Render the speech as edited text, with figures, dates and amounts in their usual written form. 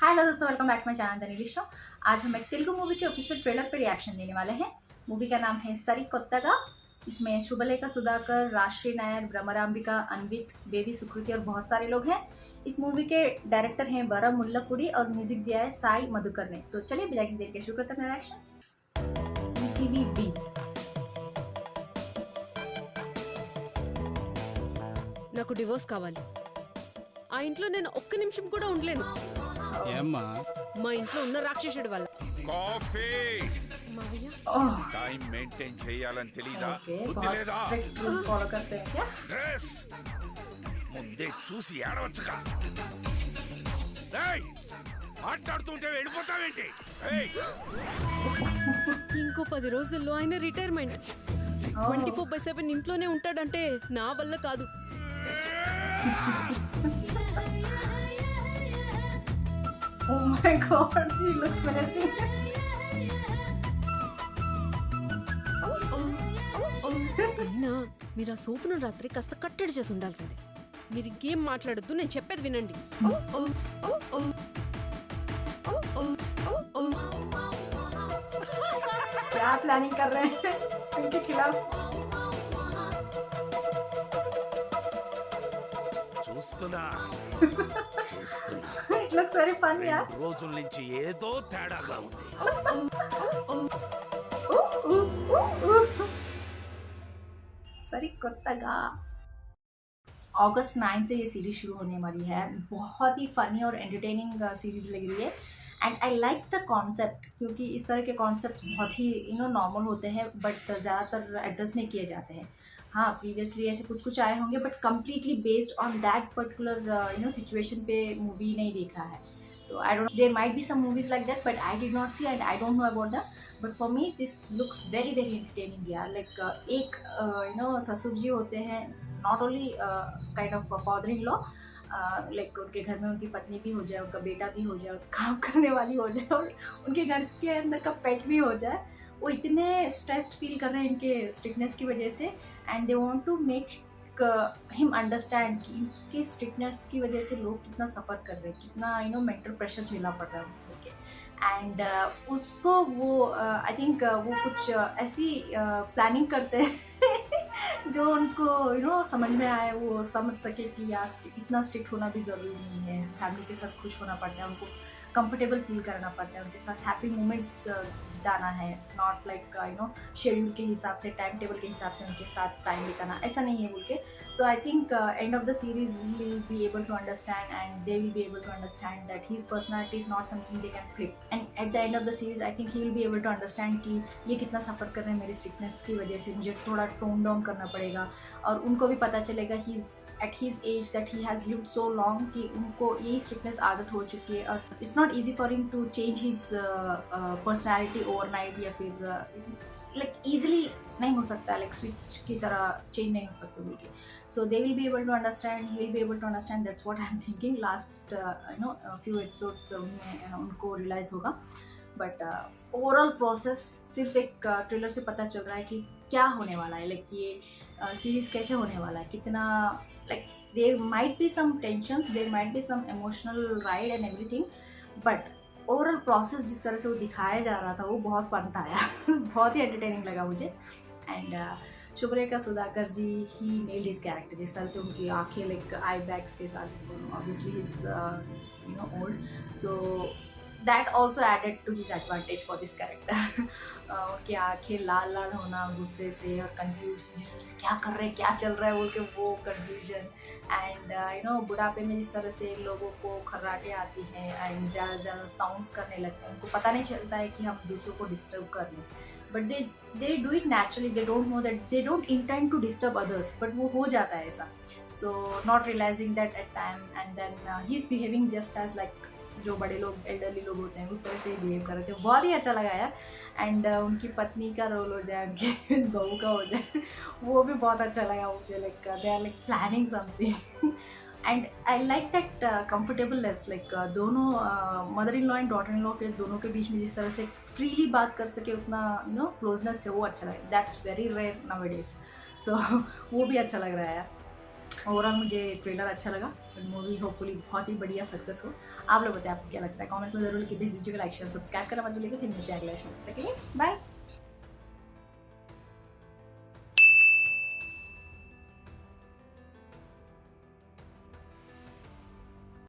Hello दोस्तों, welcome back my channel the Neelish show. आज हम एक तेलुगु मूवी के ऑफिशियल ट्रेलर पे रिएक्शन देने वाले हैं। मूवी का नाम है सरी कोत्तगा। इसमें शुभलेखा सुधाकर, राजश्री नायर, भ्रमरांबिका, अनवित, बेबी सुकृति और बहुत सारे लोग हैं। इस मूवी के डायरेक्टर हैं बरा मुल्लापुड़ी और म्यूजिक दिया है साई मधुकर ने। तो चलिए बिना किसी देर के शुरू करते हैं रिएक्शन। टीवी बी నాకు డివోర్స్ కావాలి. ఆ ఇంట్లో నేను ఒక్క నిమిషం కూడా ఉండలేను. ఏమ్మా మా ఇంట్లో ఉన్న రాక్షసుడి వల్ల. కాఫీ మావయ్య టైం మెయింటైన్ చేయాలని తెలీదా? ओके, బుద్ధి बहुत లేదా? स्ट्रिक्ट रूल्स फॉलो करते हैं क्या? డ్రెస్ ముందే చూసి ఏడవచ్చుగా. ఏయ్, మాట్లాడుతుంటే వెళ్ళిపోతావేంటి? ఏయ్, ఇంకో 10 రోజుల్లో ఆయన రిటైర్మెంట్. 24/7 ఇంట్లోనే ఉంటాడంటే నా వల్ల కాదు. Oh my god, he looks menacing. అయినా మీరు ఆ సోపును రాత్రి కాస్త కట్టడి చేసి ఉండాల్సిందే. మీరు ఇంకేం మాట్లాడొద్దు, నేను చెప్పేది వినండి. क्या प्लानिंग कर रहे हैं उनके खिलाफ? చూస్తున్నా చూస్తున్నా. It looks very fun, yeah. 2 రోజుల నుంచి ఏదో తేడాగా ఉంది. सरी कोत्तगा अगस्त 9 से ये सीरीज शुरू होने वाली है। बहुत ही फनी और एंटरटेनिंग सीरीज लग रही है and I like the concept, क्योंकि इस तरह के कॉन्सेप्ट बहुत ही नॉर्मल होते हैं बट ज़्यादातर एड्रेस नहीं किए जाते हैं। हाँ, प्रीवियसली ऐसे कुछ कुछ आए होंगे but completely based on that particular situation पे मूवी नहीं देखा है। So I don't know, there might be some movies like that but I did not see and I don't know about that. But for me this looks very very entertaining यार. Like एक ससुर जी होते हैं, not only kind of father in law, like उनके घर में उनकी पत्नी भी हो जाए, उनका बेटा भी हो जाए, काम करने वाली हो जाए और उनके घर के अंदर का पेट भी हो जाए। वो इतने स्ट्रेस्ड फील कर रहे हैं इनके स्ट्रिक्टनेस की वजह से and they want to make him understand कि इनके स्ट्रिक्टनेस की वजह से लोग कितना सफ़र कर रहे हैं, कितना मेंटल प्रेशर झेलना पड़ रहा है उनको के। एंड उसको वो आई थिंक वो कुछ ऐसी प्लानिंग करते हैं जो उनको समझ में आए, वो समझ सके कि यार इतना स्ट्रिक्ट होना भी ज़रूरी नहीं है। फैमिली के साथ खुश होना पड़ता है, उनको कंफर्टेबल फील करना पड़ता है, उनके साथ हैप्पी मोमेंट्स बिताना है, नॉट लाइक शेड्यूल के हिसाब से, टाइम टेबल के हिसाब से उनके साथ टाइम बिताना, ऐसा नहीं है बोल के। So I think end of the series he will be able to understand and they will be able to understand that his personality is not something they can flip. And at the end of the series I think he will be able to understand कि ये कितना सफ़र कर रहे हैं मेरी strictness की वजह से, मुझे थोड़ा टोन डाउन करना पड़ेगा। और उनको भी पता चलेगा he is at his age that he has lived so long कि उनको यही स्ट्रिक्टनेस आदत हो चुकी है और it's not easy for him to change his personality overnight या फिर लाइक ईजिली नहीं हो सकता, लाइक स्विच की तरह चेंज नहीं हो सकता बोल के। So they will be able to understand, he will be able to understand, that's what I am thinking. Last few episodes में उनको रियलाइज़ होगा बट ओवरऑल प्रोसेस सिर्फ एक ट्रेलर से पता चल रहा है कि क्या होने वाला है, लाइक ये सीरीज़ कैसे होने वाला है, कितना like there might be some tensions, there might be some emotional ride and everything but overall process जिस तरह से वो दिखाया जा रहा था वो बहुत फन था यार। बहुत ही एंटरटेनिंग लगा मुझे। And Subhalekha Sudhakar ji he nailed his character, जिस तरह से उनकी आंखें लाइक आई बैग्स के साथ, obviously he is old, so that also added to his advantage for this character. उनकी आंखें लाल लाल होना गुस्से से और कन्फ्यूज, जिस तरह से क्या कर रहे हैं, क्या चल रहा है बोल के वो कन्फ्यूजन। एंड बुढ़ापे में जिस तरह से लोगों को खर्राटे आती हैं एंड ज़्यादा से ज़्यादा साउंड्स करने लगते हैं, उनको पता नहीं चलता है कि हम दूसरों को डिस्टर्ब कर रहे हैं but they do it naturally, they don't know that, they don't intend to disturb others but वो हो जाता है ऐसा। So not realizing that at time and then he is behaving just as like जो बड़े लोग एल्डरली लोग होते हैं उस तरह से बिहेव कर रहे थे। बहुत ही अच्छा लगा यार। एंड उनकी पत्नी का रोल हो जाए, उनके बहू का हो जाए, वो भी बहुत अच्छा लगा मुझे। Like they are like planning something and I like that comfortableness, like दोनों mother in law and daughter in law के दोनों के बीच में जिस तरह से फ्रीली बात कर सके, उतना क्लोजनेस है, वो अच्छा लगा। That's very rare nowadays. So वो भी अच्छा लग रहा है यार। ओवरऑल मुझे ट्रेलर अच्छा लगा, मूवी होपफुली बहुत ही बढ़िया सक्सेस हो। आप लोग बताएं आपको क्या लगता है, कमेंट्स में जरूर लिखिए, भेज दीजिएगा, लाइक शेयर सब्सक्राइब करना मत भूलिएगा। फिर मिलते हैं अगले शो में, तब तक के लिए बाय।